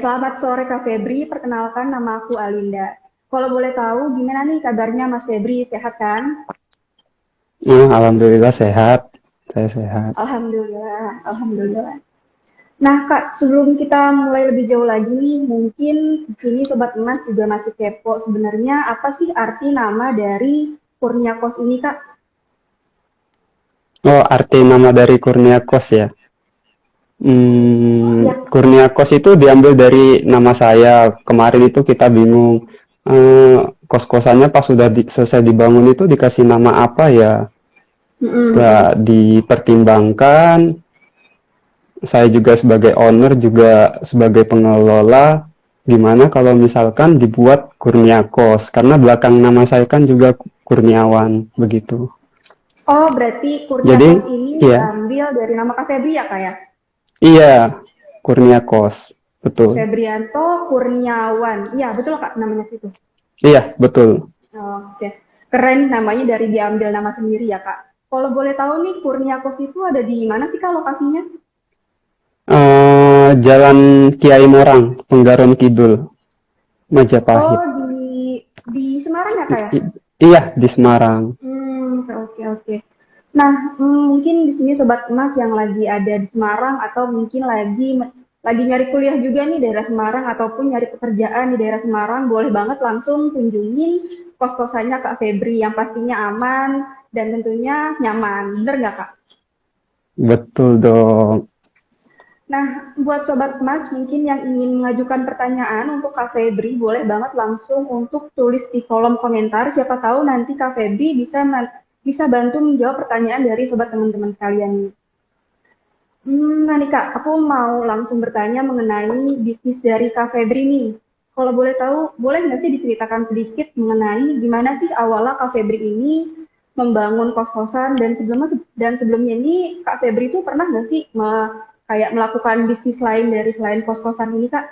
selamat sore Kak Febri. Perkenalkan nama aku Alinda. Kalau boleh tahu, gimana nih kabarnya Mas Febri? Sehat kan? Alhamdulillah sehat. Saya sehat. Alhamdulillah, Alhamdulillah. Nah Kak, sebelum kita mulai lebih jauh lagi, mungkin di sini Sobat Emas juga masih kepo. Sebenarnya apa sih arti nama dari Kurnia Kos ini Kak? Oh, arti nama dari Kurnia Kos ya. Ya, Kurnia Kos itu diambil dari nama saya. Kemarin itu kita bingung. Kos-kosannya pas sudah selesai dibangun itu dikasih nama apa ya? Setelah mm-mm. dipertimbangkan, saya juga sebagai owner, juga sebagai pengelola, gimana kalau misalkan dibuat Kurnia Kos? Karena belakang nama saya kan juga Kurniawan, begitu. Oh, berarti Kurnia Jadi, Kos ini iya, diambil dari nama Kak Febri ya Kak ya? iya, Kurnia Kos, betul. Febrianto Kurniawan. Iya, betul Kak namanya itu. Iya, betul. Oke, keren namanya dari diambil nama sendiri ya Kak. Kalau boleh tahu nih Kurniakos itu ada di mana sih Kak lokasinya? Jalan Kiai Morang, Penggaron Kidul, Oh Majapahit. di Semarang ya Kak ya? Iya, di Semarang. Oke oke. Nah, mungkin di sini sobat emas yang lagi ada di Semarang atau mungkin lagi nyari kuliah juga nih daerah Semarang ataupun nyari pekerjaan di daerah Semarang, boleh banget langsung kunjungin kos-kosannya Kak Febri yang pastinya aman dan tentunya nyaman. Bener nggak Kak? Betul dong. Nah, buat Sobat Emas mungkin yang ingin mengajukan pertanyaan untuk Kak Febri, boleh banget langsung untuk tulis di kolom komentar. Siapa tahu nanti Kak Febri bisa bantu menjawab pertanyaan dari sobat teman-teman sekalian. Nah nih Kak, aku mau langsung bertanya mengenai bisnis dari Kak Febri nih. Kalau boleh tahu, boleh nggak sih diceritakan sedikit mengenai gimana sih awalnya Kak Febri ini membangun kos-kosan dan sebelumnya ini Kak Febri itu pernah nggak sih kayak melakukan bisnis lain dari selain kos-kosan ini Kak?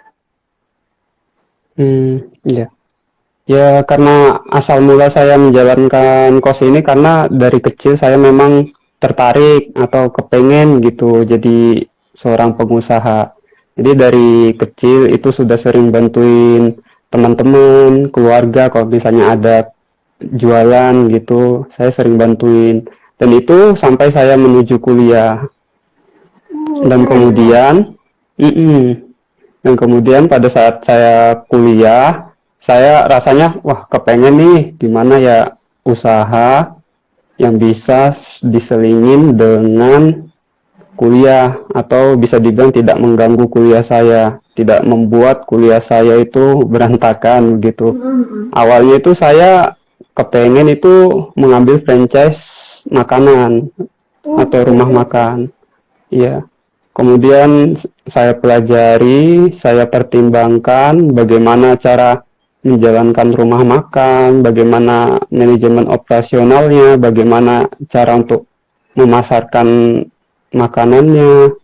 Iya. Ya, karena asal mula saya menjalankan kos ini karena dari kecil saya memang tertarik atau kepengen gitu jadi seorang pengusaha. Jadi dari kecil itu sudah sering bantuin teman-teman, keluarga kalau misalnya ada jualan gitu, saya sering bantuin. Dan itu sampai saya menuju kuliah. Dan Keren Kak. kemudian, mm-mm. Dan kemudian pada saat saya kuliah, saya rasanya, wah kepengen nih gimana ya usaha yang bisa diselingin dengan kuliah atau bisa dibilang tidak mengganggu kuliah saya, tidak membuat kuliah saya itu berantakan gitu. Awalnya itu saya kepengen itu mengambil franchise makanan atau rumah Serius? makan. Iya. Kemudian saya pelajari, saya pertimbangkan bagaimana cara menjalankan rumah makan, bagaimana manajemen operasionalnya, bagaimana cara untuk memasarkan makanannya,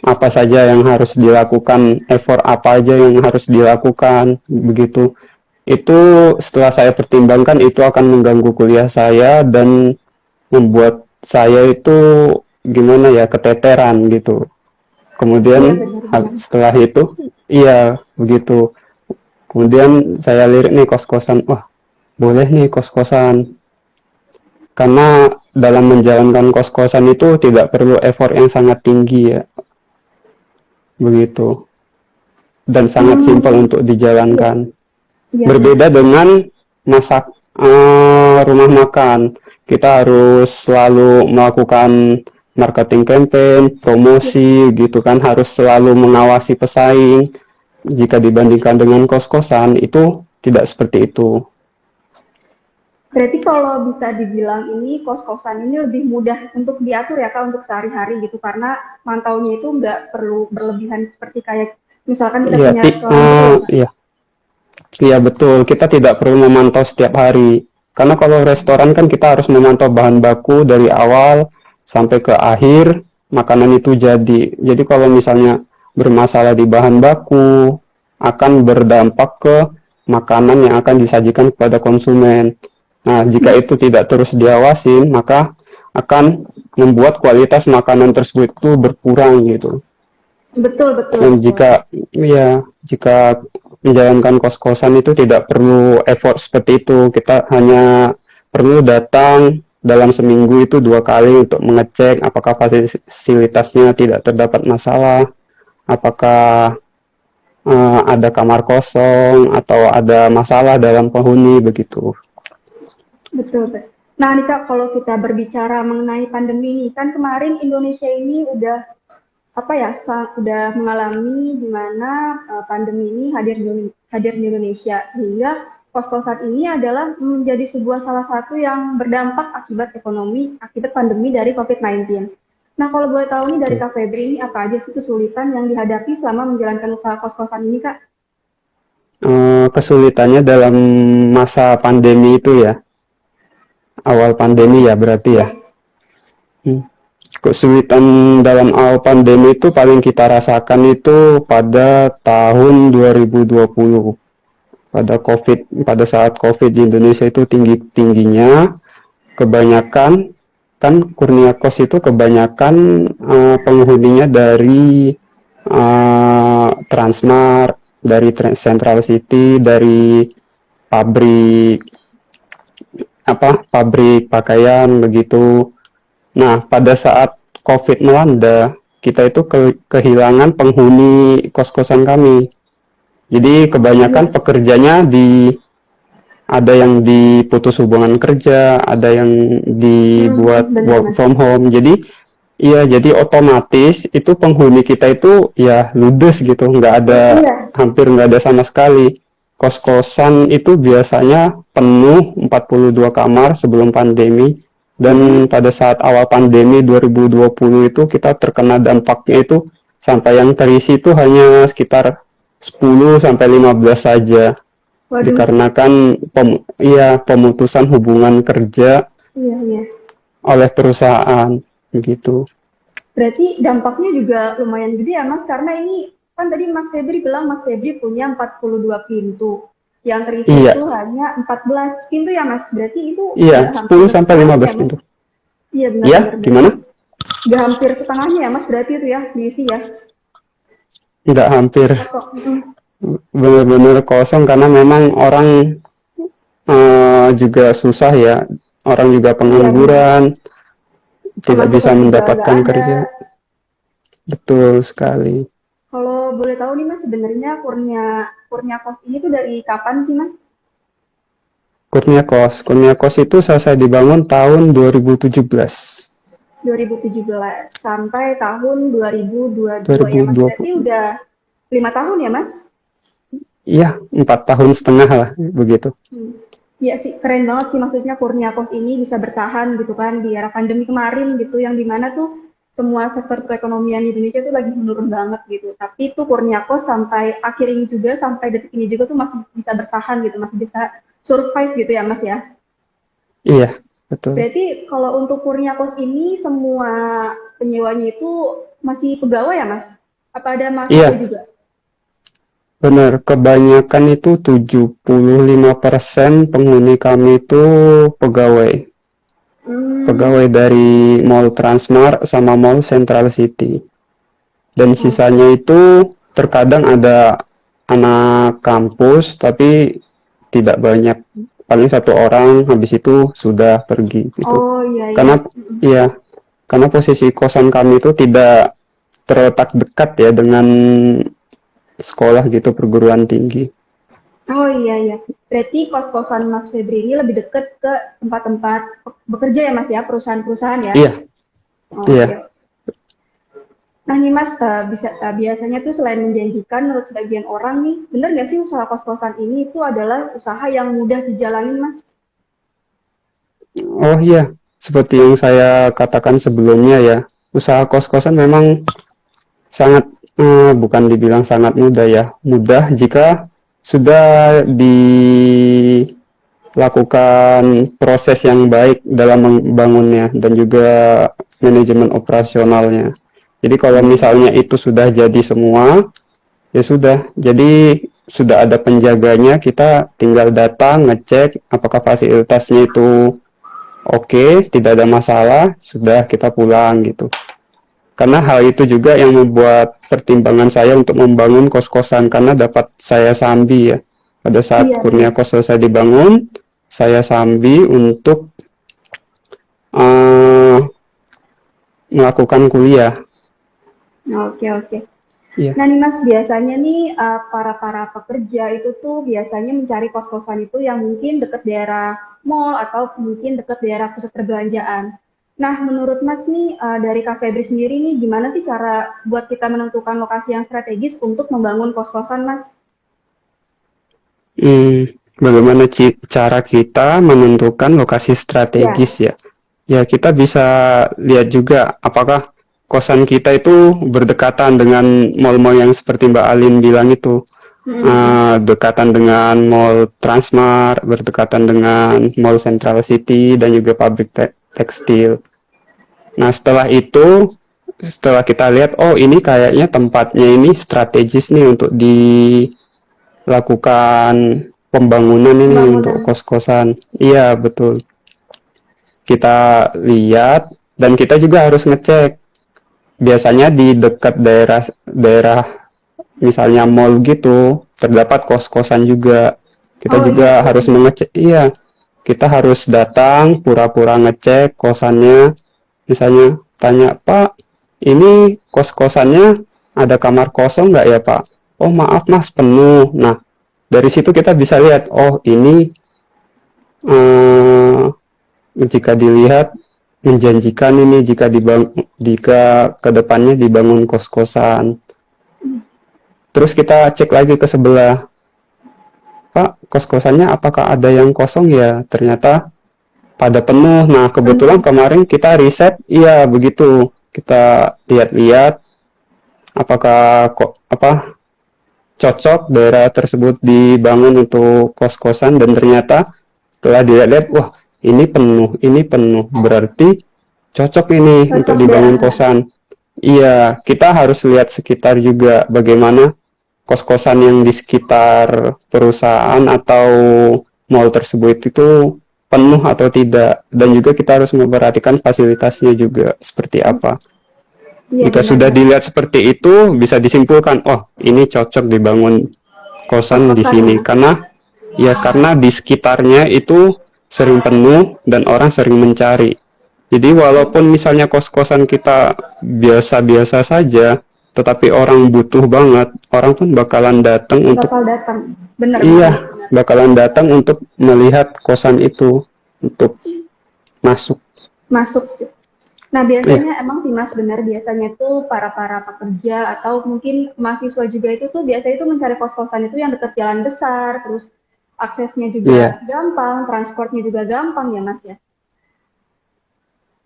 apa saja yang harus dilakukan, effort apa aja yang harus dilakukan, begitu. Itu setelah saya pertimbangkan itu akan mengganggu kuliah saya dan membuat saya itu gimana ya keteteran gitu. Iya Kemudian benar-benar. setelah itu, iya begitu. Kemudian saya lirik nih kos-kosan, wah boleh nih kos-kosan. Karena dalam menjalankan kos-kosan itu tidak perlu effort yang sangat tinggi ya, begitu. Dan sangat simpel Hmm, untuk iya, dijalankan. iya, iya. Berbeda dengan masak rumah makan. Kita harus selalu melakukan marketing campaign, Iya. promosi gitu kan, harus selalu mengawasi pesaing. Jika dibandingkan dengan kos-kosan itu tidak seperti itu. Berarti kalau bisa dibilang ini kos-kosan ini lebih mudah untuk diatur ya Kak untuk sehari-hari gitu karena mantaunya itu nggak perlu berlebihan seperti kayak misalkan kita Iya, punya restoran gitu loh Kak. iya, iya betul. Kita tidak perlu memantau setiap hari. Karena kalau restoran kan kita harus memantau bahan baku dari awal sampai ke akhir makanan itu jadi. Jadi kalau misalnya bermasalah di bahan baku akan berdampak ke makanan yang akan disajikan kepada konsumen. Nah, jika itu tidak terus diawasin, maka akan membuat kualitas makanan tersebut itu berkurang gitu. Betul, betul, Dan betul. jika ya Jika menjalankan kos-kosan itu tidak perlu effort seperti itu. Kita hanya perlu datang dalam seminggu itu 2 kali untuk mengecek apakah fasilitasnya tidak terdapat masalah, apakah ada kamar kosong atau ada masalah dalam penghuni begitu. Betul, Pak. Nah, nih Kak, kalau kita berbicara mengenai pandemi ini, kan kemarin Indonesia ini udah apa ya, udah mengalami di mana pandemi ini hadir di Indonesia, sehingga kos-kosan ini adalah menjadi sebuah salah satu yang berdampak akibat ekonomi, akibat pandemi dari COVID-19. Nah, kalau boleh tahu nih dari Kak Febri, ini apa aja sih kesulitan yang dihadapi selama menjalankan usaha kos-kosan ini, Kak? Kesulitannya dalam masa pandemi itu ya, awal pandemi ya berarti ya. Ya. Kesulitan dalam awal pandemi itu paling kita rasakan itu pada tahun 2020. Pada saat COVID di Indonesia itu tinggi-tingginya, kebanyakan kan Kurnia Kos itu kebanyakan penghuninya dari Transmart, dari Central City, dari pabrik pabrik pakaian begitu. Nah, pada saat COVID melanda, kita itu kehilangan penghuni kos-kosan kami. Jadi kebanyakan pekerjanya ada yang diputus hubungan kerja, ada yang dibuat work from home. Jadi otomatis itu penghuni kita itu ya ludes gitu, hampir nggak ada sama sekali. Kos-kosan itu biasanya penuh 42 kamar sebelum pandemi. Dan pada saat awal pandemi 2020 itu kita terkena dampaknya itu sampai yang terisi itu hanya sekitar 10 sampai 15 saja. Waduh. Dikarenakan pemutusan hubungan kerja oleh perusahaan begitu. Berarti dampaknya juga lumayan gede ya Mas, karena ini kan tadi Mas Febri bilang Mas Febri punya 42 pintu. Yang terisi itu hanya 14 pintu ya Mas, berarti itu 10 sampai 15 pintu. Iya benar. Iya, gimana? Nggak hampir setengahnya ya Mas, berarti itu ya diisi ya? Tidak hampir, benar-benar kosong karena memang orang juga susah ya, orang juga pengangguran, tidak bisa mendapatkan kerja. Betul sekali. Kalau boleh tahu nih Mas, sebenarnya Kurnia Kos ini tuh dari kapan sih Mas? Kurnia Kos itu selesai dibangun tahun 2017. 2017 sampai tahun 2022 ya Mas, berarti udah 5 tahun ya Mas? Iya, 4,5 tahun lah begitu. Iya sih, keren banget sih, maksudnya Kurnia Kos ini bisa bertahan gitu kan di era pandemi kemarin gitu, yang dimana tuh semua sektor perekonomian di Indonesia itu lagi menurun banget gitu. Tapi itu Kurnia Kos sampai akhir ini juga, sampai detik ini juga tuh masih bisa bertahan gitu, masih bisa survive gitu ya Mas ya? Iya, betul. Berarti kalau untuk Kurnia Kos ini semua penyewanya itu masih pegawai ya Mas? Apa ada mahasiswa juga? Benar, kebanyakan itu 75% penghuni kami itu pegawai. Pegawai dari Mall Transmart sama Mall Central City. Dan sisanya itu terkadang ada anak kampus tapi tidak banyak, paling 1 orang, habis itu sudah pergi gitu. Karena posisi kosan kami itu tidak terletak dekat ya dengan sekolah gitu, perguruan tinggi. Oh iya, berarti kos-kosan Mas Febri ini lebih dekat ke tempat-tempat bekerja ya Mas ya, perusahaan-perusahaan ya? Iya. Iya. Okay. Nah nih Mas, biasanya tuh selain menjanjikan menurut sebagian orang nih, bener nggak sih usaha kos-kosan ini itu adalah usaha yang mudah dijalani Mas? Oh iya, seperti yang saya katakan sebelumnya ya, usaha kos-kosan memang sangat, bukan dibilang sangat mudah ya, mudah jika sudah dilakukan proses yang baik dalam membangunnya dan juga manajemen operasionalnya. Jadi kalau misalnya itu sudah jadi semua, ya sudah. Jadi sudah ada penjaganya, kita tinggal datang, ngecek apakah fasilitasnya itu oke, tidak ada masalah, sudah kita pulang gitu. Karena hal itu juga yang membuat pertimbangan saya untuk membangun kos-kosan, karena dapat saya sambi ya. Pada saat Iya, kurnia benar. kos selesai dibangun, saya sambi untuk uh, melakukan kuliah. Oke, oke. Iya. Nah nih Mas, biasanya nih para pekerja itu tuh biasanya mencari kos-kosan itu yang mungkin dekat daerah mall atau mungkin dekat daerah pusat perbelanjaan. Nah, menurut Mas nih dari Kak Febri sendiri nih gimana sih cara buat kita menentukan lokasi yang strategis untuk membangun kos-kosan, Mas? Bagaimana cara kita menentukan lokasi Ya. strategis ya? Ya, kita bisa lihat juga apakah kosan kita itu berdekatan dengan mall-mall yang seperti Mbak Alin bilang itu. Mm-mm. Dekatan dengan mall Transmart, berdekatan dengan mall Central City, dan juga pabrik tekstil. Nah, setelah kita lihat, oh ini kayaknya tempatnya ini strategis nih untuk dilakukan pembangunan ini untuk Pembangunan. kos-kosan. Iya, betul. Kita lihat dan kita juga harus ngecek. Biasanya di dekat daerah daerah misalnya mall gitu terdapat kos-kosan juga. Kita Oh iya, juga iya harus benar. mengecek. Iya, kita harus datang pura-pura ngecek kosannya. Misalnya tanya, Pak, ini kos-kosannya ada kamar kosong nggak ya Pak? Oh maaf Mas, penuh. Nah, dari situ kita bisa lihat, oh ini eh, jika dilihat menjanjikan ini jika kedepannya dibangun kos-kosan. Terus kita cek lagi ke sebelah, Pak, kos-kosannya apakah ada yang kosong ya? Ternyata pada penuh. Nah, kebetulan Penuh. kemarin kita riset, iya begitu. Kita lihat-lihat apakah cocok daerah tersebut dibangun untuk kos-kosan, dan ternyata setelah dilihat-lihat, wah ini penuh, berarti cocok ini untuk Cocok dibangun daerahnya. kosan. Iya, kita harus lihat sekitar juga bagaimana kos-kosan yang di sekitar perusahaan atau mall tersebut itu penuh atau tidak, dan juga kita harus memperhatikan fasilitasnya juga seperti apa. Iya Jika benar sudah Mas. dilihat seperti itu, bisa disimpulkan, oh ini cocok dibangun kosan di Kos-kosan ya sini, Mas. karena di sekitarnya itu sering penuh dan orang sering mencari. Jadi walaupun misalnya kos-kosan kita biasa-biasa saja, tetapi orang butuh banget, orang pun bakalan datang untuk, Bakal datang. Benar iya, banget. bakalan datang untuk melihat kosan itu, untuk masuk. Masuk. Nah, Iya, biasanya emang sih Mas benar biasanya tuh para pekerja atau mungkin mahasiswa juga itu tuh biasanya itu mencari kos-kosan itu yang dekat jalan besar, terus aksesnya juga iya. gampang, transportnya juga gampang ya Mas ya.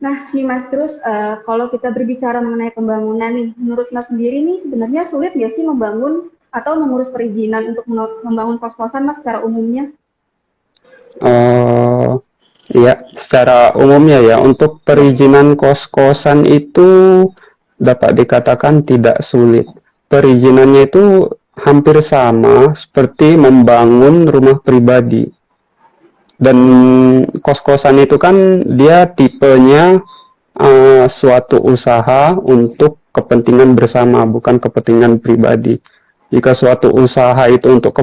Nah, nih Mas terus kalau kita berbicara mengenai pembangunan nih, menurut Mas sendiri nih sebenarnya sulit nggak sih membangun atau mengurus perizinan untuk membangun kos-kosan Mas secara umumnya? Oh, iya, secara umumnya ya, untuk Ya. perizinan kos-kosan itu dapat dikatakan tidak sulit. Perizinannya itu hampir sama seperti membangun rumah pribadi. Dan kos-kosan itu kan dia tipenya suatu usaha untuk kepentingan bersama, bukan kepentingan pribadi. Jika suatu usaha itu untuk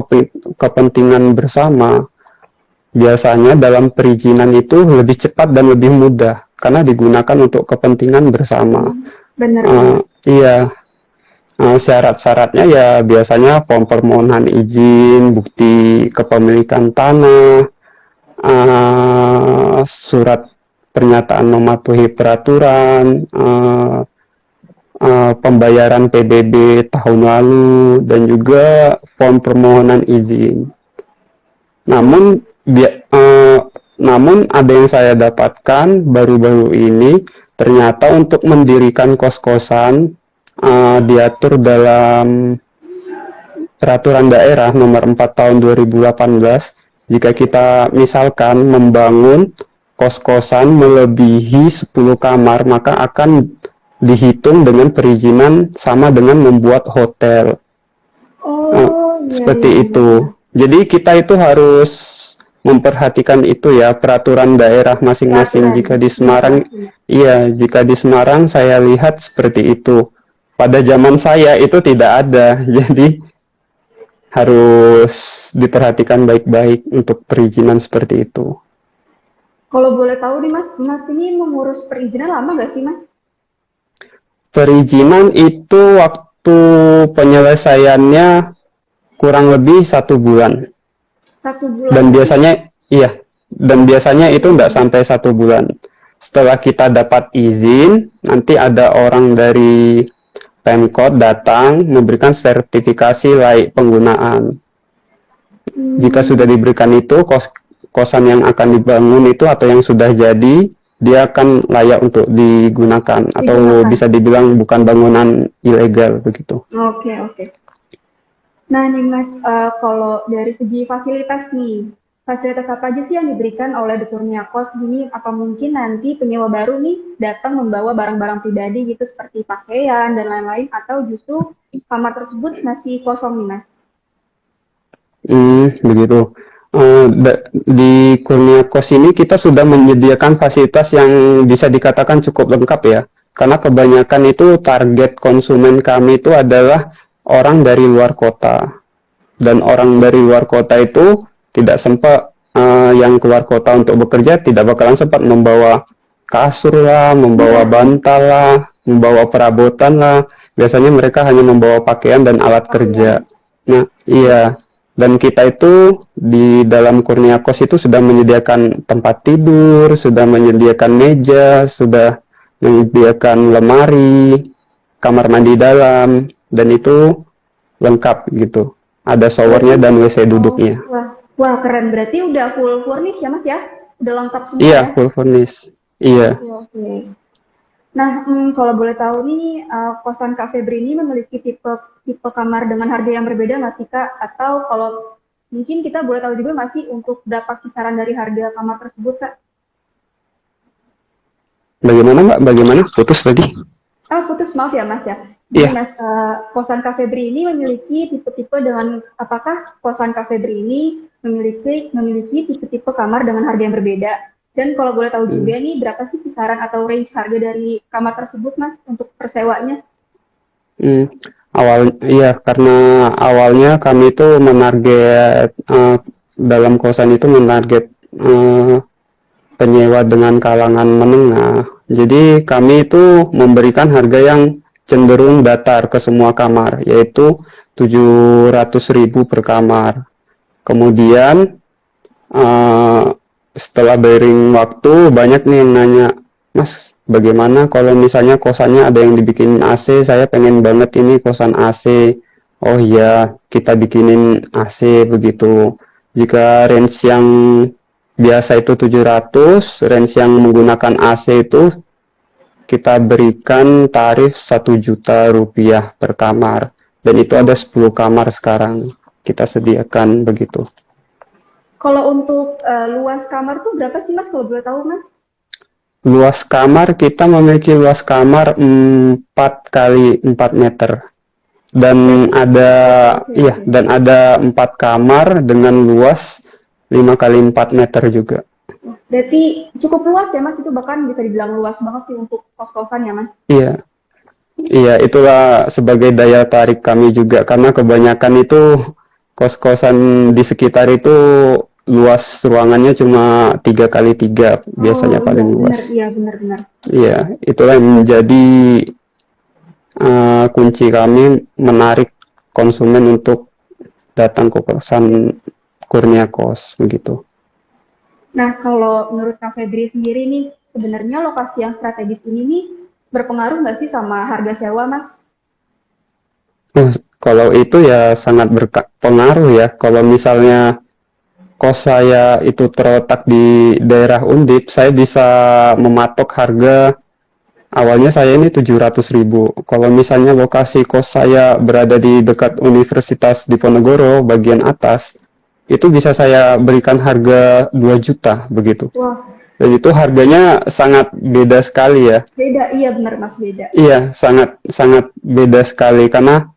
kepentingan bersama, biasanya dalam perizinan itu lebih cepat dan lebih mudah karena digunakan untuk kepentingan bersama. Benar-benar. Iya, syarat-syaratnya ya biasanya permohonan izin, bukti kepemilikan tanah, surat pernyataan mematuhi peraturan, pembayaran PBB tahun lalu, dan juga form permohonan izin. Namun, namun ada yang saya dapatkan baru-baru ini, ternyata untuk mendirikan kos-kosan diatur dalam peraturan daerah nomor 4 tahun 2018. Jika kita misalkan membangun kos-kosan melebihi 10 kamar, maka akan dihitung dengan perizinan sama dengan membuat hotel. Oh, iya, iya, Seperti benar-benar. itu. Jadi kita itu harus memperhatikan itu ya peraturan daerah masing-masing. Peraturan. Jika di Iya, Semarang, Mas. Benar. iya, jika di Semarang saya lihat seperti itu. Pada zaman saya itu tidak ada, jadi harus diperhatikan baik-baik untuk perizinan seperti itu. Kalau boleh tahu nih Mas, Mas ini mengurus perizinan lama nggak sih Mas? Perizinan itu waktu penyelesaiannya kurang lebih 1 bulan. 1 bulan Dan berarti. biasanya, iya, dan biasanya itu Oke. enggak sampai 1 bulan. Setelah kita dapat izin, nanti ada orang dari Pemkot datang memberikan sertifikasi layak penggunaan. Jika sudah Hmm, diberikan itu, kosan yang akan dibangun itu atau yang sudah jadi, dia akan layak untuk digunakan atau digunakan. bisa dibilang bukan bangunan ilegal begitu. Oke, oke. Nah nih Mas, kalau dari segi fasilitas nih, fasilitas apa aja sih yang diberikan oleh The Kurnia Kos gini? Apa mungkin nanti penyewa baru nih datang membawa barang-barang pribadi gitu seperti pakaian dan lain-lain, atau justru kamar tersebut masih kosong nih Mas? Begitu. Di Kurnia Kos ini kita sudah menyediakan fasilitas yang bisa dikatakan cukup lengkap ya. Karena kebanyakan itu target konsumen kami itu adalah orang dari luar kota. Dan orang dari luar kota itu tidak sempat, yang keluar kota untuk bekerja tidak bakalan sempat membawa kasur lah, membawa Iya, bantal lah, membawa perabotan lah. Biasanya mereka hanya membawa pakaian dan alat pakaian. kerja. Nah, iya. Dan kita itu di dalam Kurnia Kos itu sudah menyediakan tempat tidur, sudah menyediakan meja, sudah menyediakan lemari, kamar mandi dalam, dan itu lengkap gitu. Ada Berarti, showernya dan WC oh, duduknya. wah, wah keren. Berarti udah full furnish ya Mas ya? Udah lengkap semua Iya, ya? full furnish. Iya. Oke, oke. Nah, kalau boleh tahu nih, kosan Kak Febri ini memiliki tipe tipe kamar dengan harga yang berbeda nggak sih Kak? Atau kalau mungkin kita boleh tahu juga nggak sih untuk berapa kisaran dari harga kamar tersebut Kak? Bagaimana Mbak? Bagaimana? Putus tadi? Ah, putus, maaf ya Mas ya. Gini Iya. Mas, kosan Kak Febri ini memiliki tipe-tipe dengan, apakah kosan Kak Febri ini memiliki tipe-tipe kamar dengan harga yang berbeda? Dan kalau boleh tahu Hmm. juga nih, berapa sih kisaran atau range harga dari kamar tersebut Mas untuk persewanya? Hmm. Iya, karena awalnya kami itu menarget, dalam kosan itu menarget penyewa dengan kalangan menengah. Jadi kami itu memberikan harga yang cenderung datar ke semua kamar, yaitu 700.000 per kamar. Kemudian eh, setelah bering waktu banyak nih yang nanya, Mas, bagaimana kalau misalnya kosannya ada yang dibikin AC, saya pengen banget ini kosan AC. Oh iya, kita bikinin AC begitu. Jika range yang biasa itu 700, range yang menggunakan AC itu kita berikan tarif 1 juta rupiah per kamar. Dan itu ada 10 kamar sekarang kita sediakan begitu. Kalau untuk luas kamar tuh berapa sih Mas kalau boleh tahu Mas? Luas kamar kita memiliki luas kamar 4 kali 4 meter. Dan Berarti, ada oke, iya, oke. dan ada 4 kamar dengan luas 5 kali 4 meter juga. Berarti cukup luas ya Mas, itu bahkan bisa dibilang luas banget sih untuk kos-kosan ya Mas. Iya, iya, itulah sebagai daya tarik kami juga karena kebanyakan itu kos-kosan di sekitar itu luas ruangannya cuma 3 kali 3 Oh biasanya iya, paling benar, luas. iya benar-benar. Iya, itulah yang menjadi kunci kami menarik konsumen untuk datang ke kosan Kurnia Kos begitu. Nah, kalau menurut Kak Febri sendiri nih, sebenarnya lokasi yang strategis ini nih berpengaruh nggak sih sama harga sewa, Mas? Oh, kalau itu ya sangat berpengaruh ya. Kalau misalnya kos saya itu terletak di daerah Undip, saya bisa mematok harga awalnya saya ini 700.000. Kalau misalnya lokasi kos saya berada di dekat Universitas Diponegoro bagian atas, itu bisa saya berikan harga 2 juta begitu. Wah, Dan itu harganya sangat beda sekali ya. beda, iya benar Mas, beda. Iya, sangat sangat beda sekali karena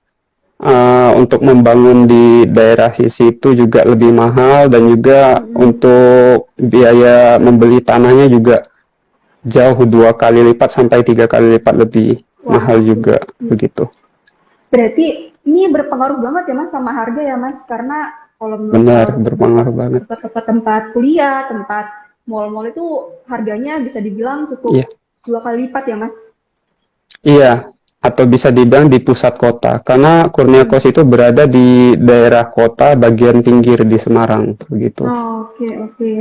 untuk membangun di daerah situ juga lebih mahal, dan juga untuk biaya membeli tanahnya juga jauh 2 kali lipat sampai 3 kali lipat lebih Wah, mahal juga begitu. berarti ini berpengaruh banget ya Mas sama harga ya Mas, karena Benar, kalau untuk berpengaruh banget. tempat-tempat tempat kuliah, tempat mall-mall itu harganya bisa dibilang Iya, cukup 2 kali lipat ya Mas. iya. Atau bisa dibilang di pusat kota, karena Kurnia Kos itu berada di daerah kota bagian pinggir di Semarang, begitu. Oh, oke oke.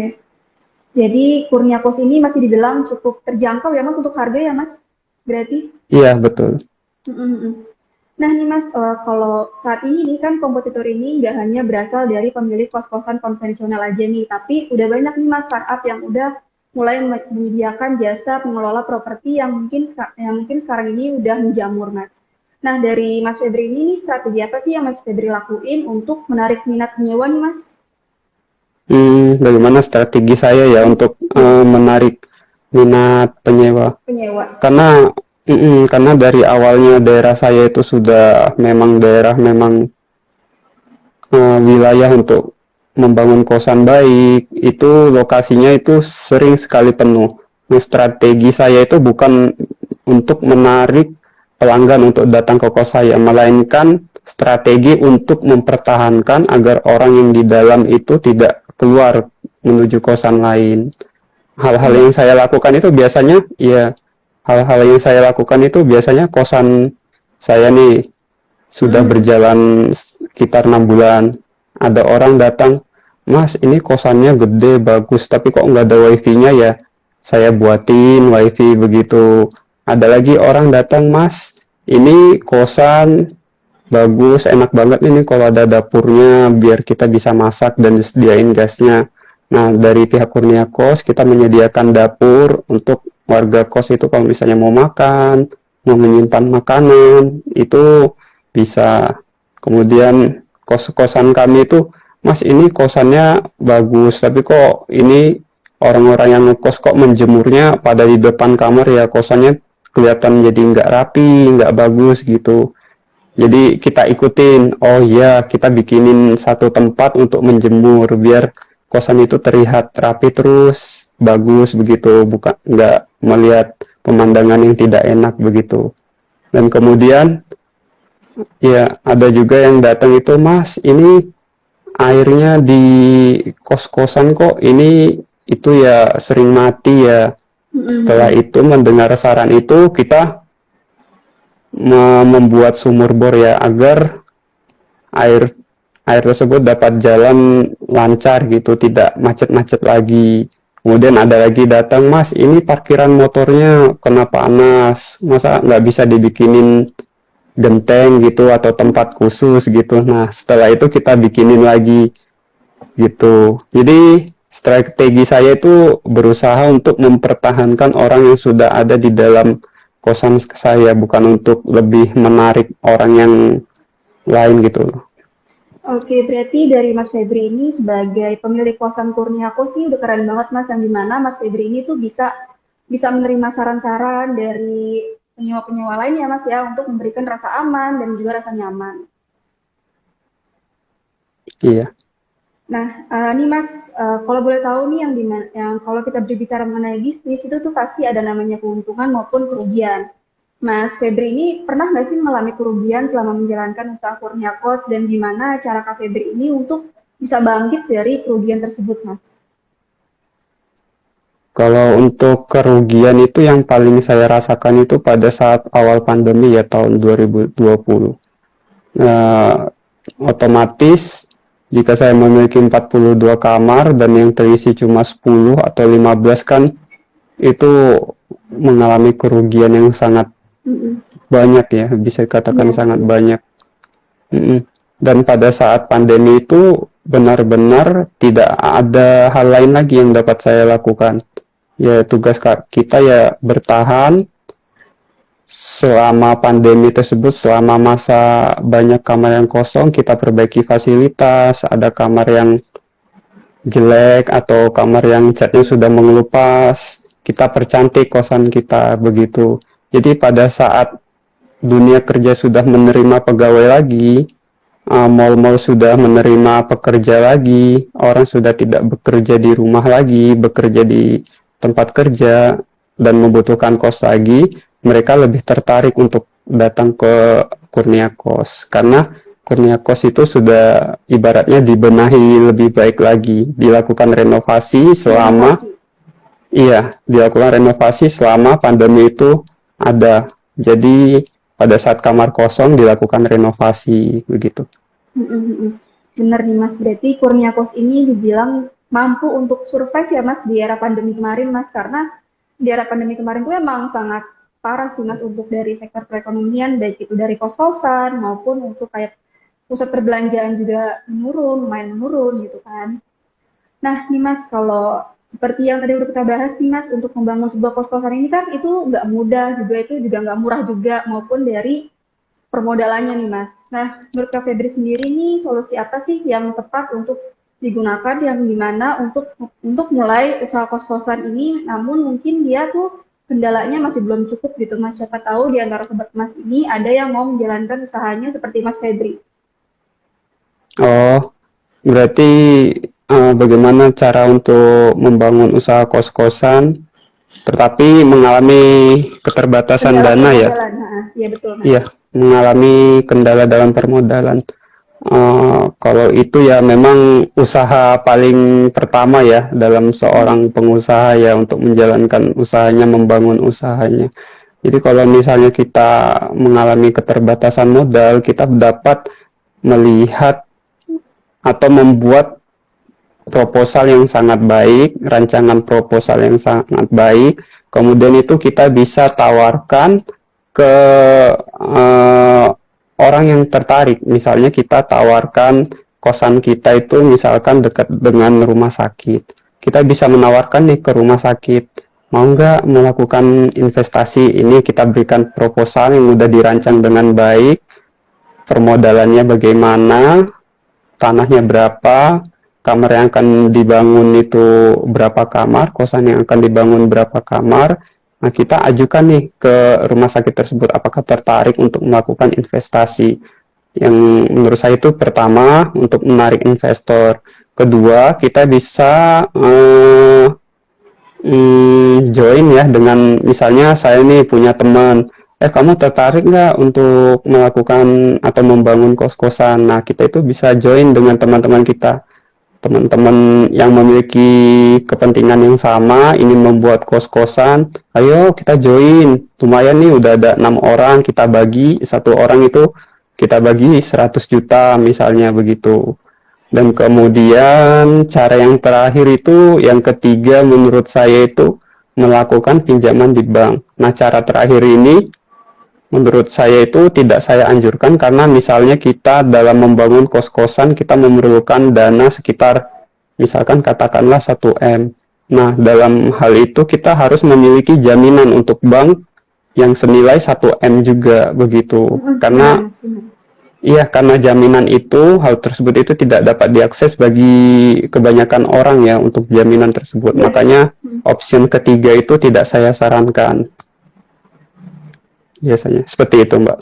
Jadi Kurnia Kos ini masih dibilang cukup terjangkau ya Mas untuk harga ya Mas. Berarti. Iya, betul. Mm-mm. Nah nih Mas, kalau saat ini nih kan kompetitor ini nggak hanya berasal dari pemilik kos-kosan konvensional aja nih, tapi udah banyak nih Mas startup yang udah mulai menyediakan jasa pengelola properti yang mungkin sekarang ini udah menjamur Mas. Nah dari Mas Febri ini nih strategi apa sih yang Mas Febri lakuin untuk menarik minat penyewa nih Mas? Bagaimana strategi saya ya untuk Iya, menarik minat penyewa? penyewa. Karena dari awalnya daerah saya itu sudah memang daerah memang wilayah untuk membangun kosan baik, itu lokasinya itu sering sekali penuh. Nah, strategi saya itu bukan untuk menarik pelanggan untuk datang ke kos saya, melainkan strategi untuk mempertahankan agar orang yang di dalam itu tidak keluar menuju kosan lain. Hal-hal Iya. yang saya lakukan itu biasanya, ya, hal-hal yang saya lakukan itu biasanya kosan saya nih sudah Mm-mm. berjalan sekitar 6 bulan. Ada orang datang, Mas, ini kosannya gede, bagus, tapi kok nggak ada wifi-nya ya? Saya buatin wifi begitu. Ada lagi orang datang, Mas, ini kosan bagus, enak banget ini kalau ada dapurnya, biar kita bisa masak dan disediain gasnya. Nah, dari pihak Kurnia Kos, kita menyediakan dapur untuk warga kos itu kalau misalnya mau makan, mau menyimpan makanan, itu bisa. Kemudian kos-kosan kami itu, Mas, ini kosannya bagus, tapi kok ini orang-orang yang ngekos kok menjemurnya pada di depan kamar ya, kosannya kelihatan jadi nggak rapi, nggak bagus gitu. Jadi kita ikutin, oh iya kita bikinin satu tempat untuk menjemur biar kosan itu terlihat rapi terus, bagus begitu, bukan nggak melihat pemandangan yang tidak enak begitu. Dan kemudian ya ada juga yang datang itu, Mas, ini airnya di kos-kosan kok ini itu ya sering mati ya. Setelah Mm-mm. itu mendengar saran itu kita membuat sumur bor ya agar air air tersebut dapat jalan lancar gitu, tidak macet-macet lagi. Kemudian ada lagi datang, Mas, ini parkiran motornya kena panas, masa nggak bisa dibikinin genteng gitu atau tempat khusus gitu. Nah, setelah itu kita bikinin lagi gitu. Jadi strategi saya itu berusaha untuk mempertahankan orang yang sudah ada di dalam kosan saya, bukan untuk lebih menarik orang yang lain gitu. Oke, berarti dari Mas Febri ini sebagai pemilik kosan Kurniako sih udah keren banget Mas, yang dimana Mas Febri ini tuh bisa bisa menerima saran-saran dari penyewa-penyewa lain ya Mas ya untuk memberikan rasa aman dan juga rasa nyaman. Iya. Nah, nih Mas, kalau boleh tahu nih yang kalau kita berbicara mengenai bisnis itu tuh pasti ada namanya keuntungan maupun kerugian. Mas Febri ini pernah nggak sih mengalami kerugian selama menjalankan usaha Kurnia Kos dan gimana cara Kak Febri ini untuk bisa bangkit dari kerugian tersebut, Mas? Kalau untuk kerugian itu yang paling saya rasakan itu pada saat awal pandemi ya tahun 2020. Nah, otomatis jika saya memiliki 42 kamar dan yang terisi cuma 10 atau 15 kan itu mengalami kerugian yang sangat Mm-mm. banyak ya, bisa dikatakan Iya sangat sih. banyak. Dan pada saat pandemi itu benar-benar tidak ada hal lain lagi yang dapat saya lakukan. Ya tugas kita ya bertahan selama pandemi tersebut, selama masa banyak kamar yang kosong, kita perbaiki fasilitas, ada kamar yang jelek atau kamar yang catnya sudah mengelupas, kita percantik kosan kita begitu. Jadi pada saat dunia kerja sudah menerima pegawai lagi, mal-mal sudah menerima pekerja lagi, orang sudah tidak bekerja di rumah lagi, bekerja di tempat kerja dan membutuhkan kos lagi, mereka lebih tertarik untuk datang ke Kurnia Kos karena Kurnia Kos itu sudah ibaratnya dibenahi lebih baik lagi, dilakukan renovasi selama Renovasi. iya, dilakukan renovasi selama pandemi itu ada. Jadi pada saat kamar kosong dilakukan renovasi begitu. Bener nih Mas, berarti Kurnia Kos ini dibilang mampu untuk survive ya Mas di era pandemi kemarin Mas, karena di era pandemi kemarin tuh emang sangat parah sih Mas untuk dari sektor perekonomian, baik itu dari kos-kosan maupun untuk kayak pusat perbelanjaan juga menurun, lumayan menurun gitu kan. Nah nih Mas, kalau seperti yang tadi udah kita bahas nih Mas, untuk membangun sebuah kos-kosan ini kan itu nggak mudah juga, itu juga nggak murah juga, maupun dari permodalannya nih Mas. Nah, menurut Kak Febri sendiri nih solusi apa sih yang tepat untuk digunakan yang dimana untuk mulai usaha kos-kosan ini, namun mungkin dia tuh kendalanya masih belum cukup gitu Mas. Siapa tahu di antara sobat Mas ini ada yang mau menjalankan usahanya seperti Mas Febri. Oh, berarti bagaimana cara untuk membangun usaha kos-kosan tetapi mengalami keterbatasan Kendala dana ya? permodalan. Nah, ya betul Mas. Iya, mengalami kendala dalam permodalan. Kalau itu ya memang usaha paling pertama ya dalam seorang pengusaha ya untuk menjalankan usahanya, membangun usahanya. Jadi kalau misalnya kita mengalami keterbatasan modal, kita dapat melihat atau membuat proposal yang sangat baik, rancangan proposal yang sangat baik, kemudian itu kita bisa tawarkan ke uh, orang yang tertarik. Misalnya kita tawarkan kosan kita itu misalkan dekat dengan rumah sakit. Kita bisa menawarkan nih ke rumah sakit, mau nggak melakukan investasi ini, kita berikan proposal yang udah dirancang dengan baik, permodalannya bagaimana, tanahnya berapa, kamar yang akan dibangun itu berapa kamar, kosan yang akan dibangun berapa kamar. Nah, kita ajukan nih ke rumah sakit tersebut apakah tertarik untuk melakukan investasi. Yang menurut saya itu pertama untuk menarik investor. Kedua, kita bisa join ya dengan misalnya saya nih punya teman, kamu tertarik nggak untuk melakukan atau membangun kos-kosan? Nah, kita itu bisa join dengan teman-teman kita, teman-teman yang memiliki kepentingan yang sama, ingin membuat kos-kosan, ayo kita join, lumayan nih udah ada 6 orang, kita bagi, satu orang itu kita bagi 100 juta misalnya begitu. Dan kemudian cara yang terakhir itu, yang ketiga menurut saya itu melakukan pinjaman di bank. Nah, cara terakhir ini menurut saya itu tidak saya anjurkan karena misalnya kita dalam membangun kos-kosan kita memerlukan dana sekitar misalkan katakanlah 1 M. Nah, dalam hal itu kita harus memiliki jaminan untuk bank yang senilai 1 M juga begitu. Benar, Karena Mas. Benar. iya, karena jaminan itu, hal tersebut itu tidak dapat diakses bagi kebanyakan orang ya untuk jaminan tersebut. Iya. Makanya option ketiga itu tidak saya sarankan. Biasanya seperti itu, Mbak.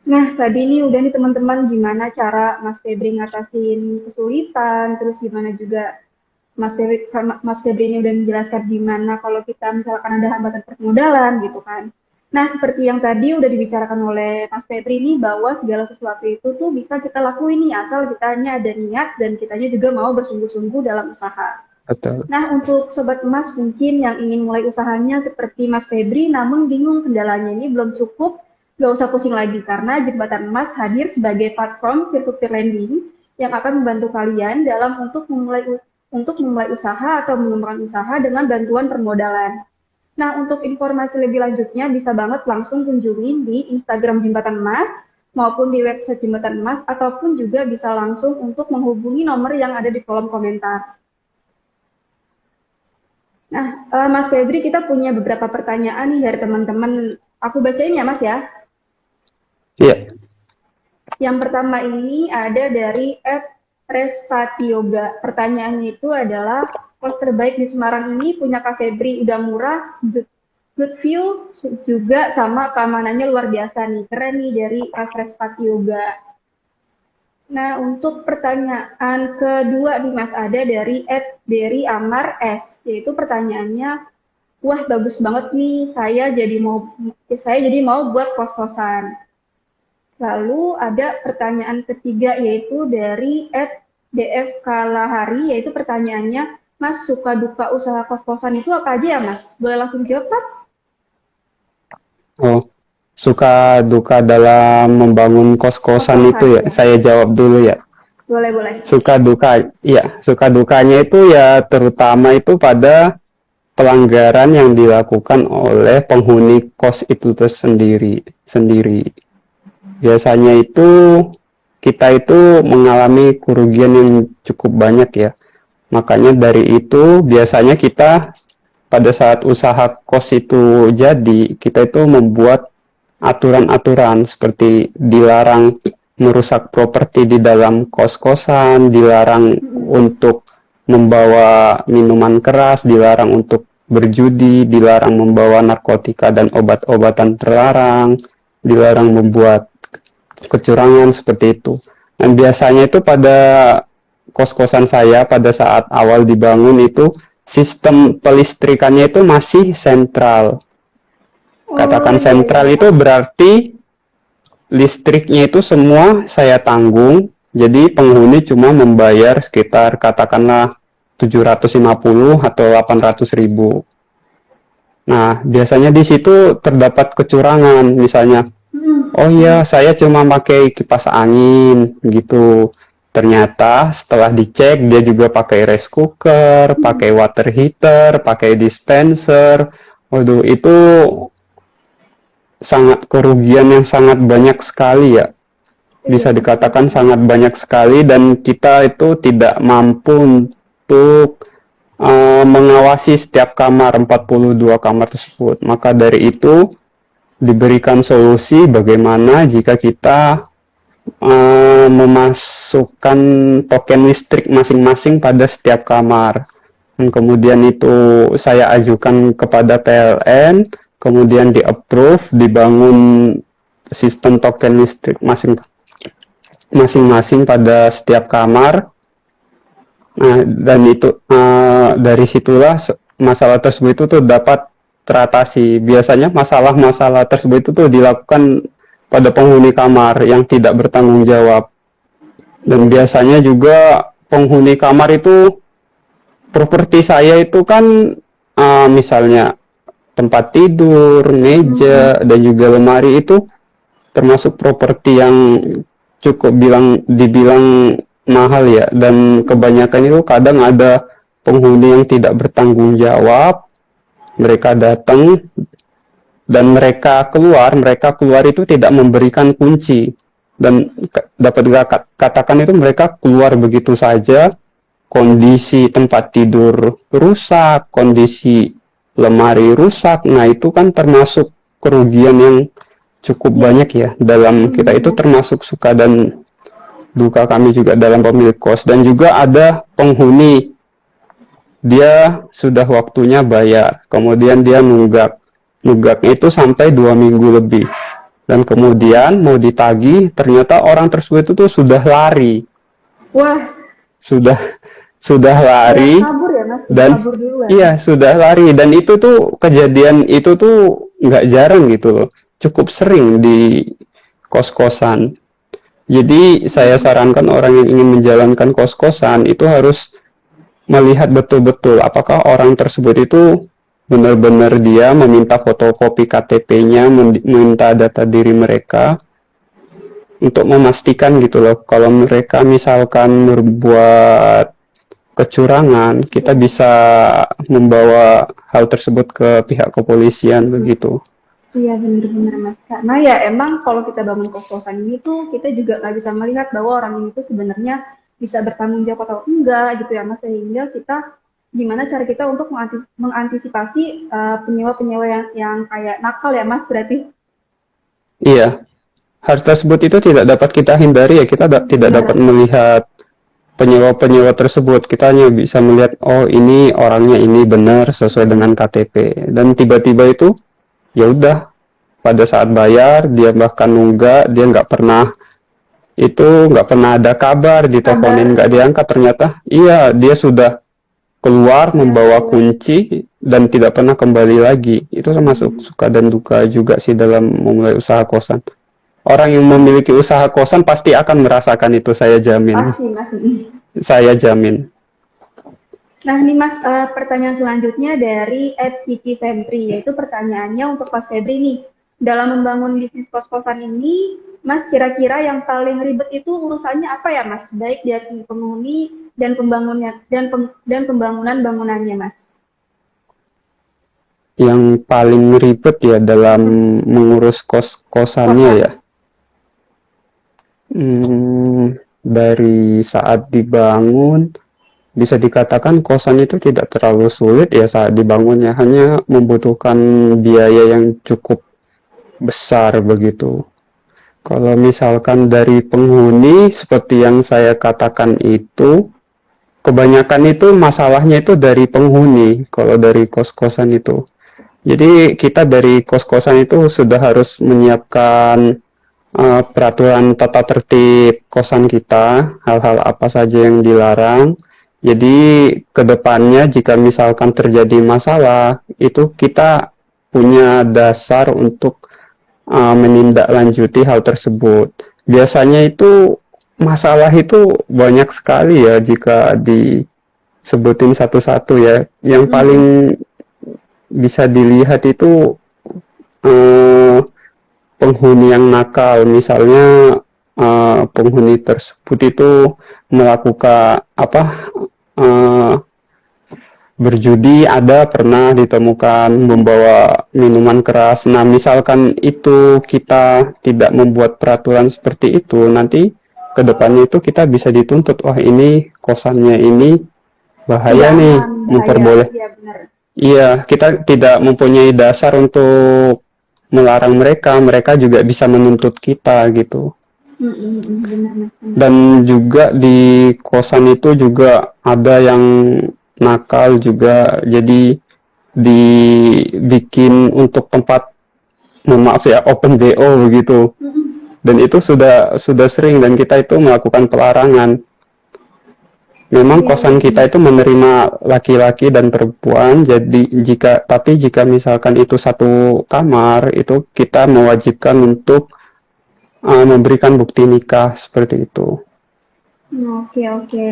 Nah, tadi nih udah nih teman-teman gimana cara Mas Febri ngatasin kesulitan, terus gimana juga Mas Febri ini udah menjelaskan gimana kalau kita misalkan ada hambatan permodalan gitu kan. Nah, seperti yang tadi udah dibicarakan oleh Mas Febri ini bahwa segala sesuatu itu tuh bisa kita lakuin nih asal kitanya ada niat dan kitanya juga mau bersungguh-sungguh dalam usaha. Betul. Nah, untuk sobat emas mungkin yang ingin mulai usahanya seperti Mas Febri, namun bingung kendalanya ini belum cukup, nggak usah pusing lagi karena Jembatan Emas hadir sebagai platform peer-to-peer lending yang akan membantu kalian dalam untuk memulai usaha atau mengembangkan usaha dengan bantuan permodalan. Nah, untuk informasi lebih lanjutnya bisa banget langsung kunjungi di Instagram Jembatan Emas maupun di website Jembatan Emas ataupun juga bisa langsung untuk menghubungi nomor yang ada di kolom komentar. Nah, Mas Febri, kita punya beberapa pertanyaan nih dari teman-teman. Aku bacain ya, Mas ya. Iya. Yang pertama ini ada dari @respatioga. Pertanyaannya itu adalah, kos terbaik di Semarang ini punya Kak Febri udah murah, good view juga sama keamanannya luar biasa nih. Keren nih dari Mas Respati Yoga. Nah, untuk pertanyaan kedua nih Mas, ada dari Dery Amar S, yaitu pertanyaannya, wah bagus banget nih, saya jadi mau buat kos-kosan. Lalu ada pertanyaan ketiga yaitu dari @df Kalahari, yaitu pertanyaannya, Mas, suka duka usaha kos-kosan itu apa aja ya Mas? Boleh langsung jawab Mas? Oh, suka duka dalam membangun kos-kosan itu ya. Ya. Saya jawab dulu ya. Boleh. Suka duka, ya, suka dukanya itu ya terutama itu pada pelanggaran yang dilakukan oleh penghuni kos itu sendiri. Biasanya itu kita itu mengalami kerugian yang cukup banyak ya. Makanya dari itu biasanya kita pada saat usaha kos itu jadi, kita itu membuat aturan-aturan seperti dilarang merusak properti di dalam kos-kosan, dilarang untuk membawa minuman keras, dilarang untuk berjudi, dilarang membawa narkotika dan obat-obatan terlarang, dilarang membuat kecurangan seperti itu. Dan biasanya itu pada kos-kosan saya pada saat awal dibangun itu sistem pelistrikannya itu masih sentral. Katakan sentral itu berarti listriknya itu semua saya tanggung. Jadi penghuni cuma membayar sekitar katakanlah 750 atau 800.000. Nah, biasanya di situ terdapat kecurangan, misalnya, oh iya, saya cuma pakai kipas angin gitu. Ternyata setelah dicek dia juga pakai rice cooker, pakai water heater, pakai dispenser. Waduh, itu sangat kerugian yang sangat banyak sekali ya. Bisa dikatakan sangat banyak sekali dan kita itu tidak mampu untuk mengawasi setiap kamar 42 kamar tersebut. Maka dari itu diberikan solusi bagaimana jika kita memasukkan token listrik masing-masing pada setiap kamar. Dan kemudian itu saya ajukan kepada PLN, kemudian di-approve, dibangun sistem token listrik masing-masing pada setiap kamar. Nah, dan itu dari situlah masalah tersebut itu tuh dapat teratasi. Biasanya masalah-masalah tersebut itu tuh dilakukan pada penghuni kamar yang tidak bertanggung jawab. Dan biasanya juga penghuni kamar itu, properti saya itu kan misalnya tempat tidur, meja, dan juga lemari itu termasuk properti yang cukup dibilang mahal ya. Dan kebanyakan itu kadang ada penghuni yang tidak bertanggung jawab. Mereka datang dan mereka keluar itu tidak memberikan kunci, dan dapat katakan itu mereka keluar begitu saja, kondisi tempat tidur rusak, kondisi lemari rusak. Nah, itu kan termasuk kerugian yang cukup banyak ya dalam kita itu, termasuk suka dan duka kami juga dalam pemilik kos. Dan juga ada penghuni, dia sudah waktunya bayar, kemudian dia nunggaknya itu sampai 2 minggu lebih, dan kemudian mau ditagih, ternyata orang tersebut itu sudah lari. Wah, sudah lari kabur ya Mas? Dan kabur duluan. Iya, sudah lari. Dan itu tuh kejadian itu tuh nggak jarang gitu loh, cukup sering di kos-kosan. Jadi saya sarankan orang yang ingin menjalankan kos-kosan itu harus melihat betul-betul apakah orang tersebut itu benar-benar dia meminta fotokopi KTP-nya, meminta data diri mereka, untuk memastikan gitu loh. Kalau mereka misalkan berbuat kecurangan, kita bisa membawa hal tersebut ke pihak kepolisian begitu. Iya, benar-benar Mas. Karena ya emang kalau kita bangun kos-kosan ini tuh kita juga nggak bisa melihat bahwa orang ini tuh sebenarnya bisa bertanggung jawab atau enggak gitu ya Mas, sehingga kita gimana cara kita untuk mengantisipasi penyewa-penyewa yang kayak nakal ya Mas, berarti? Iya, hal tersebut itu tidak dapat kita hindari ya, kita tidak dapat melihat penyewa-penyewa tersebut. Kita hanya bisa melihat, oh ini orangnya ini benar sesuai dengan KTP, dan tiba-tiba itu Ya udah, pada saat bayar dia bahkan nunggak, dia nggak pernah ada kabar, diteleponin Kabar nggak diangkat, ternyata iya dia sudah keluar ya membawa ampun. kunci dan tidak pernah kembali lagi. Itu termasuk Hmm. suka dan duka juga sih dalam memulai usaha kosan. Orang yang Nah, memiliki usaha kosan pasti akan merasakan itu, saya jamin. pasti Mas. Saya jamin. Nah, nih Mas, pertanyaan selanjutnya dari Kiki Febri, yaitu pertanyaannya untuk Mas Febri nih. Dalam membangun bisnis kos-kosan ini, Mas kira-kira yang paling ribet itu urusannya apa ya Mas? Baik dari sisi penghuni dan pembangunnya dan pembangunan bangunannya Mas. Yang paling ribet ya dalam Mm-mm. mengurus kos-kosannya ya. Kosan. Dari saat dibangun, bisa dikatakan kosan itu tidak terlalu sulit ya saat dibangunnya, hanya membutuhkan biaya yang cukup besar begitu. Kalau misalkan dari penghuni, seperti yang saya katakan itu, kebanyakan itu masalahnya itu dari penghuni, kalau dari kos-kosan itu. Jadi kita dari kos-kosan itu sudah harus menyiapkan peraturan tata tertib kosan kita, hal-hal apa saja yang dilarang. Jadi kedepannya jika misalkan terjadi masalah, itu kita punya dasar untuk menindaklanjuti hal tersebut. Biasanya itu masalah itu banyak sekali ya jika disebutin satu-satu ya. Yang paling Mm-mm. bisa dilihat itu eh, penghuni yang nakal, misalnya penghuni tersebut itu melakukan apa eh, berjudi, ada pernah ditemukan membawa minuman keras. Nah, misalkan itu kita tidak membuat peraturan seperti itu, nanti kedepannya itu kita bisa dituntut, wah ini kosannya ini Tidak bahaya nih, aman, bahaya. memperboleh. Iya benar. Iya, kita tidak mempunyai dasar untuk melarang mereka, mereka juga bisa menuntut kita gitu. Mm-mm, benar Mas. Benar. Dan juga di kosan itu juga ada yang nakal juga, jadi dibikin untuk tempat, mohon maaf ya, open BO begitu. Mm-mm. Dan itu sudah sering dan kita itu melakukan pelarangan. Memang Iya, kosan iya kita benar. itu menerima laki-laki dan perempuan, jadi jika misalkan itu satu kamar, itu kita mewajibkan untuk memberikan bukti nikah seperti itu. Oke, oke.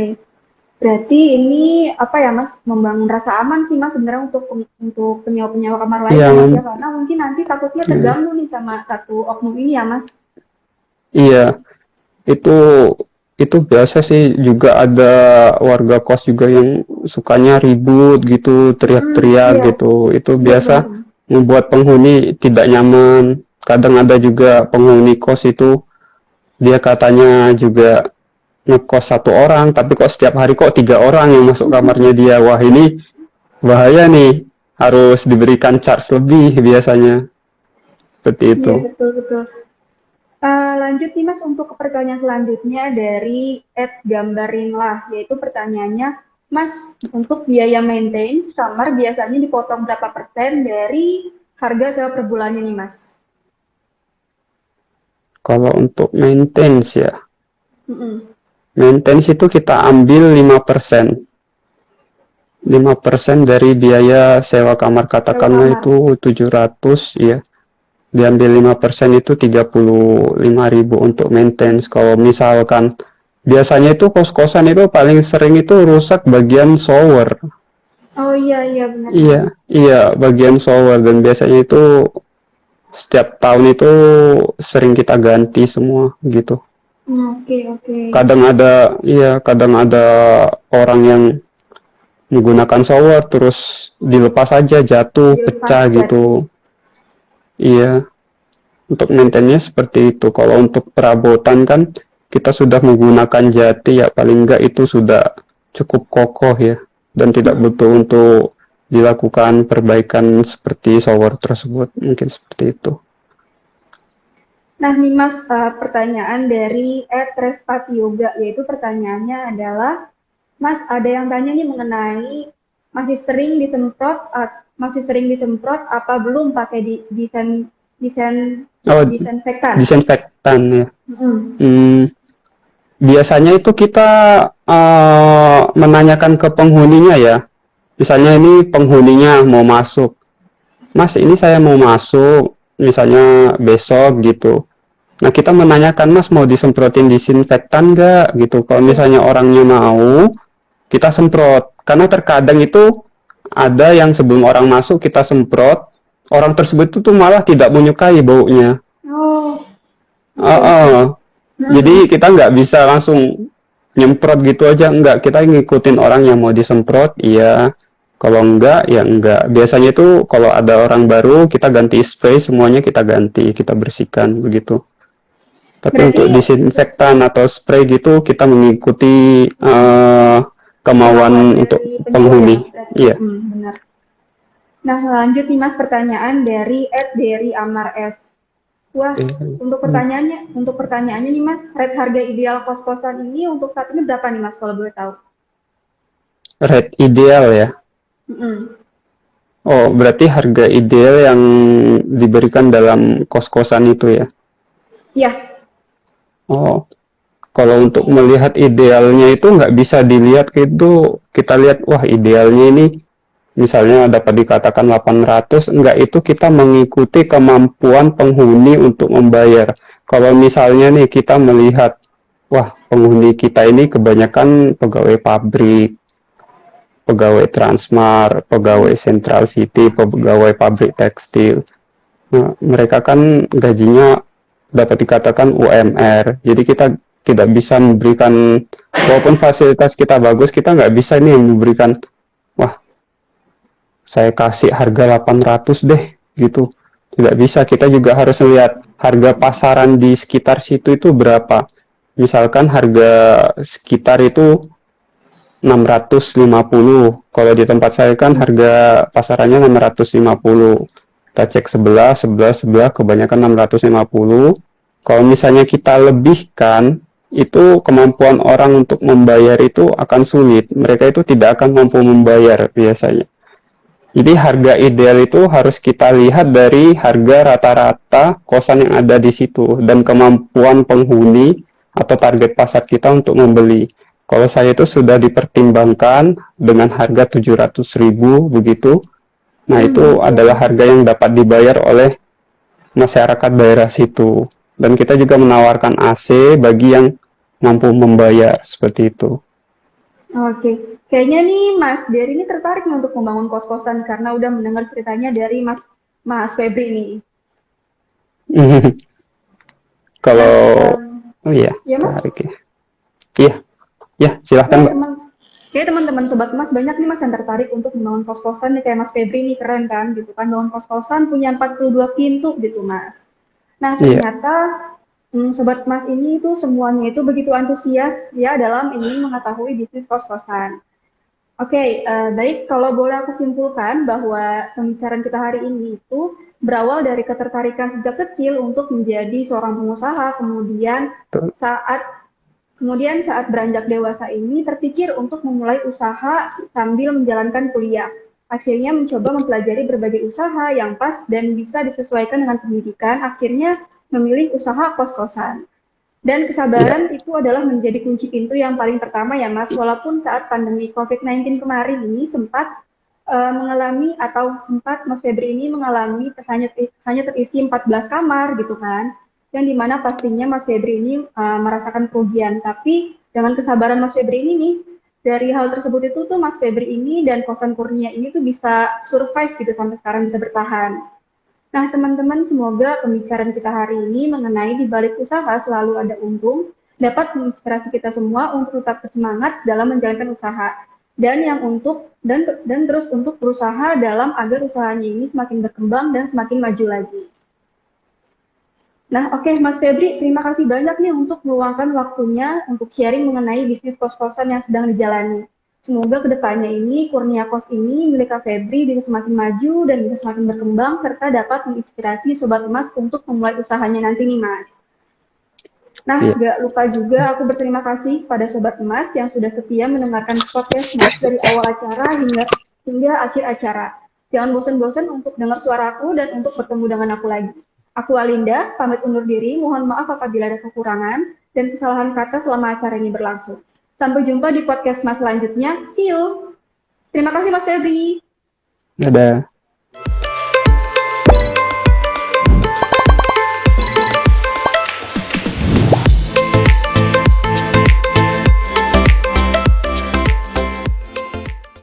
Berarti ini apa ya Mas, membangun rasa aman sih Mas sebenarnya untuk penyewa-penyewa kamar lain Iya, ya Mas ya, karena mungkin nanti takutnya iya, terganggu nih sama satu oknum ini ya Mas. iya, itu itu biasa sih, juga ada warga kos juga yang sukanya ribut gitu, teriak-teriak Iya, gitu. Itu iya biasa benar. membuat penghuni tidak nyaman. Kadang ada juga penghuni kos itu dia katanya juga ngekos satu orang, tapi kok setiap hari kok 3 orang yang masuk kamarnya dia. Wah ini bahaya nih, harus diberikan charge lebih biasanya. Seperti Iya itu. betul betul. Lanjut nih Mas untuk pertanyaan selanjutnya dari @gambarinlah, yaitu pertanyaannya, Mas, untuk biaya maintenance kamar biasanya dipotong berapa persen dari harga sewa per bulannya nih Mas? Kalau untuk maintenance ya, Mm-mm. maintenance itu kita ambil 5%. 5% dari biaya sewa kamar, Sewa katakanlah kamar. itu 700 ya. Diambil 5% itu 35.000 untuk maintenance. Kalau misalkan biasanya itu kos-kosan itu paling sering itu rusak bagian shower. Oh iya iya Iya, benar-benar. iya, bagian shower, dan biasanya itu setiap tahun itu sering kita ganti semua gitu. Oke oke. Kadang ada orang yang menggunakan shower terus dilepas aja, jatuh, Dilepas pecah jatuh. gitu. Iya, untuk maintenance seperti itu. Kalau untuk perabotan kan kita sudah menggunakan jati ya, paling enggak itu sudah cukup kokoh ya, dan tidak butuh Mm-mm. untuk dilakukan perbaikan seperti shower tersebut. Mungkin seperti itu. Nah nih Mas, pertanyaan dari @respati yoga, yaitu pertanyaannya adalah, Mas ada yang tanya nih mengenai masih sering disemprot, apa belum pakai desain desain Oh, disinfektan? disinfektan ya. Mm. Hmm, biasanya itu kita menanyakan ke penghuninya ya. Misalnya ini penghuninya mau masuk, Mas ini saya mau masuk, misalnya besok gitu. Nah kita menanyakan Mas mau disemprotin disinfektan nggak gitu. Kalau Iya. misalnya orangnya mau, kita semprot. Karena terkadang itu ada yang sebelum orang masuk kita semprot, orang tersebut itu tuh malah tidak menyukai baunya. Oh, oke Uh, oke. uh. Mm-mm. Jadi kita nggak bisa langsung nyemprot gitu aja, enggak, kita ngikutin orang yang mau disemprot, iya, kalau enggak ya enggak. Biasanya itu kalau ada orang baru kita ganti spray, semuanya kita ganti, kita bersihkan begitu. Tapi Berarti untuk disinfektan atau spray gitu kita mengikuti kemauan kemauan untuk dari penjual ya penghuni. Mas berarti. Iya. Benar. Nah, lanjut nih Mas pertanyaan dari @Dery Amar S. Wah, untuk pertanyaannya nih Mas, rate harga ideal kos-kosan ini untuk saat ini berapa nih Mas kalau boleh tahu? Rate ideal ya. Mm-mm. Oh, berarti harga ideal yang diberikan dalam kos-kosan itu ya. Iya. Oh, kalau untuk melihat idealnya itu nggak bisa dilihat itu, kita lihat, wah idealnya ini misalnya dapat dikatakan 800, enggak, itu kita mengikuti kemampuan penghuni untuk membayar. Kalau misalnya nih kita melihat, wah penghuni kita ini kebanyakan pegawai pabrik, pegawai Transmart, pegawai Mm. Central City, pegawai pabrik tekstil. Nah, mereka kan gajinya dapat dikatakan UMR. Jadi kita tidak bisa memberikan, walaupun fasilitas kita bagus, kita nggak bisa nih memberikan, wah saya kasih harga 800 deh gitu. Tidak bisa, kita juga harus lihat harga pasaran di sekitar situ itu berapa. Misalkan harga sekitar itu 650. Kalau di tempat saya kan harga pasarannya 650. Kita cek sebelah, sebelah, kebanyakan 650. Kalau misalnya kita lebihkan, itu kemampuan orang untuk membayar itu akan sulit. Mereka itu tidak akan mampu membayar biasanya. Jadi harga ideal itu harus kita lihat dari harga rata-rata kosan yang ada di situ dan kemampuan penghuni atau target pasar kita untuk membeli. Kalau saya itu sudah dipertimbangkan dengan harga 700.000 begitu. Nah, itu Oke. adalah harga yang dapat dibayar oleh masyarakat daerah situ. Dan kita juga menawarkan AC bagi yang mampu membayar seperti itu. Oke. Kayaknya nih Mas Dery ini tertarik nih untuk membangun kos-kosan karena udah mendengar ceritanya dari Mas Mas Febri nih. Nah, Kalau oh iya, ya Mas, tarik ya. Iya, ya silahkan kayak Mbak. teman kayak teman-teman sobat Mas banyak nih Mas yang tertarik untuk membangun kos-kosan nih kayak Mas Febri nih keren kan gitu kan bangun kos-kosan punya 42 pintu gitu Mas. Nah, Iya, ternyata sobat Mas ini tuh semuanya itu begitu antusias ya dalam ingin mengetahui bisnis kos-kosan. Oke, baik. Kalau boleh aku simpulkan bahwa pembicaraan kita hari ini itu berawal dari ketertarikan sejak kecil untuk menjadi seorang pengusaha, betul. kemudian saat beranjak dewasa ini terpikir untuk memulai usaha sambil menjalankan kuliah. Akhirnya mencoba mempelajari berbagai usaha yang pas dan bisa disesuaikan dengan pendidikan, akhirnya memilih usaha kos-kosan. Dan Iya, kesabaran itu adalah menjadi kunci pintu yang paling pertama ya Mas, walaupun saat pandemi COVID-19 kemarin ini mengalami atau sempat Mas Febri ini mengalami hanya terisi 14 kamar gitu kan, yang dimana pastinya Mas Febri ini merasakan kerugian. Tapi dengan kesabaran Mas Febri ini nih, dari hal tersebut itu tuh Mas Febri ini dan kosan Kurnia ini tuh bisa survive gitu sampai sekarang bisa bertahan. Nah, teman-teman, semoga pembicaraan kita hari ini mengenai di balik usaha selalu ada untung, dapat menginspirasi kita semua untuk tetap bersemangat dalam menjalankan usaha. Dan yang untuk dan terus untuk berusaha dalam agar usahanya ini semakin berkembang dan semakin maju lagi. Nah, oke, Mas Febri, terima kasih banyak nih untuk meluangkan waktunya untuk sharing mengenai bisnis kos-kosan yang sedang dijalani. Semoga kedepannya ini Kurnia Kos ini milik Kak Febri bisa semakin maju dan bisa semakin berkembang serta dapat menginspirasi Sobat Emas untuk memulai usahanya nanti nih Mas. Nah, iya. gak lupa juga aku berterima kasih pada Sobat Emas yang sudah setia mendengarkan podcast Mas dari awal acara hingga akhir acara. Jangan bosan-bosan untuk dengar suaraku dan untuk bertemu dengan aku lagi. Aku Alinda, pamit undur diri. Mohon maaf apabila ada kekurangan dan kesalahan kata selama acara ini berlangsung. Sampai jumpa di podcast Mas selanjutnya. See you. Terima kasih Mas Febri. Dadah.